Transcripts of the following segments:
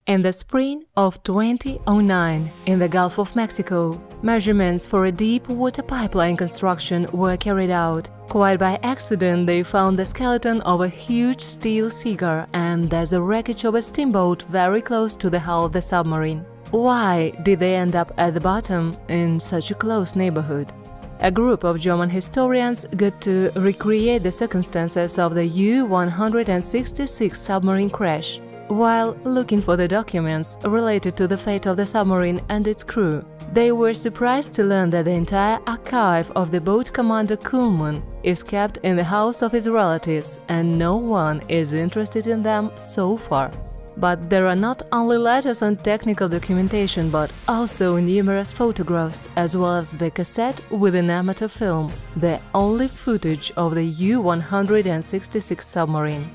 In the spring of 2009, in the Gulf of Mexico, measurements for a deep water pipeline construction were carried out. Quite by accident, they found the skeleton of a huge steel cigar and there's a wreckage of a steamboat very close to the hull of the submarine. Why did they end up at the bottom in such a close neighborhood? A group of German historians got to recreate the circumstances of the U-166 submarine crash. While looking for the documents related to the fate of the submarine and its crew, they were surprised to learn that the entire archive of the boat commander Kuhlmann is kept in the house of his relatives and no one is interested in them so far. But there are not only letters and technical documentation, but also numerous photographs, as well as the cassette with an amateur film, the only footage of the U-166 submarine.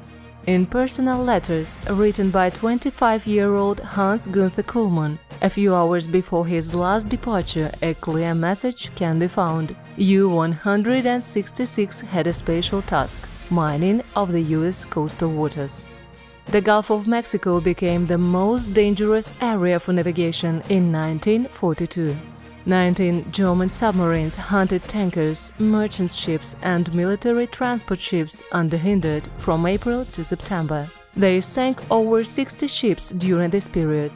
In personal letters written by 25-year-old Hans-Günther Kuhlmann, a few hours before his last departure, a clear message can be found. U-166 had a special task – mining of the US coastal waters. The Gulf of Mexico became the most dangerous area for navigation in 1942. 19 German submarines hunted tankers, merchant ships and military transport ships unhindered from April to September. They sank over 60 ships during this period.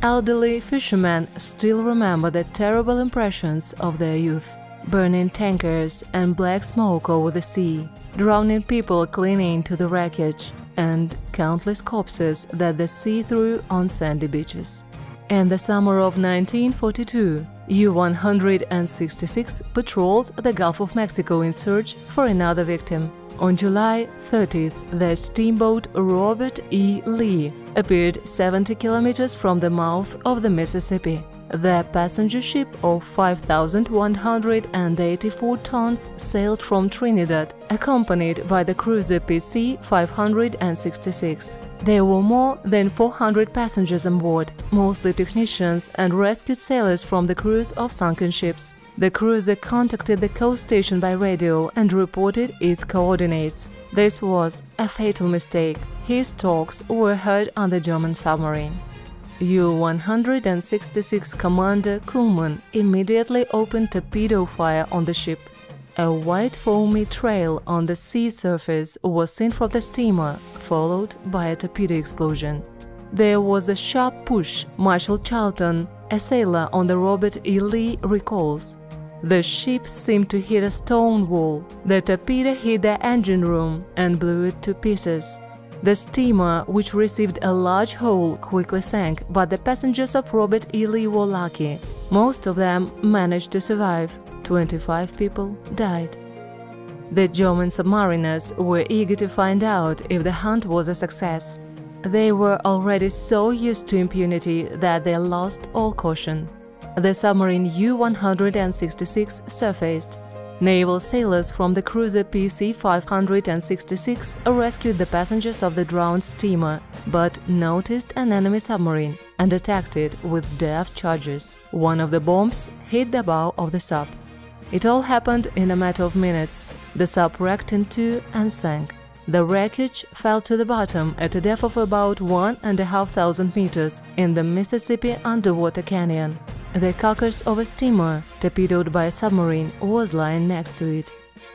Elderly fishermen still remember the terrible impressions of their youth. Burning tankers and black smoke over the sea, drowning people clinging to the wreckage, and countless corpses that the sea threw on sandy beaches. In the summer of 1942, U-166 patrolled the Gulf of Mexico in search for another victim. On July 30th, the steamboat Robert E. Lee appeared 70 kilometers from the mouth of the Mississippi. The passenger ship of 5,184 tons sailed from Trinidad, accompanied by the cruiser PC 566. There were more than 400 passengers on board, mostly technicians and rescued sailors from the crews of sunken ships. The cruiser contacted the coast station by radio and reported its coordinates. This was a fatal mistake. His talks were heard on the German submarine. U-166 Commander Kuhlmann immediately opened torpedo fire on the ship. A white foamy trail on the sea surface was seen from the steamer, followed by a torpedo explosion. There was a sharp push, Marshal Charlton, a sailor on the Robert E. Lee, recalls. The ship seemed to hit a stone wall. The torpedo hit the engine room and blew it to pieces. The steamer, which received a large hole, quickly sank, but the passengers of Robert E. Lee were lucky. Most of them managed to survive. 25 people died. The German submariners were eager to find out if the hunt was a success. They were already so used to impunity that they lost all caution. The submarine U-166 surfaced. Naval sailors from the cruiser PC 566 rescued the passengers of the drowned steamer, but noticed an enemy submarine and attacked it with depth charges. One of the bombs hit the bow of the sub. It all happened in a matter of minutes. The sub wrecked in two and sank. The wreckage fell to the bottom at a depth of about 1,500 meters in the Mississippi underwater canyon. The carcass of a steamer, torpedoed by a submarine, was lying next to it.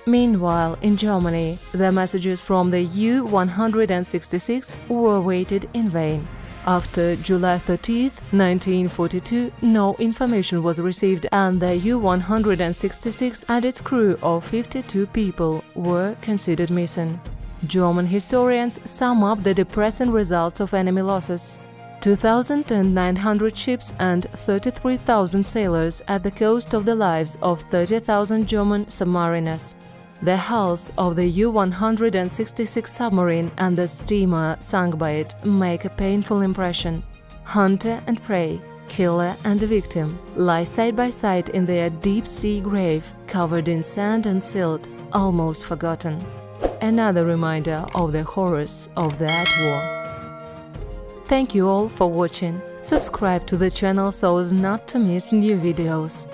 Meanwhile, in Germany, the messages from the U-166 were waited in vain. After July 30, 1942, no information was received and the U-166 and its crew of 52 people were considered missing. German historians sum up the depressing results of enemy losses. 2,900 ships and 33,000 sailors at the cost of the lives of 30,000 German submariners. The hulls of the U-166 submarine and the steamer sunk by it make a painful impression. Hunter and prey, killer and victim lie side by side in their deep-sea grave, covered in sand and silt, almost forgotten. Another reminder of the horrors of that war. Thank you all for watching. Subscribe to the channel so as not to miss new videos.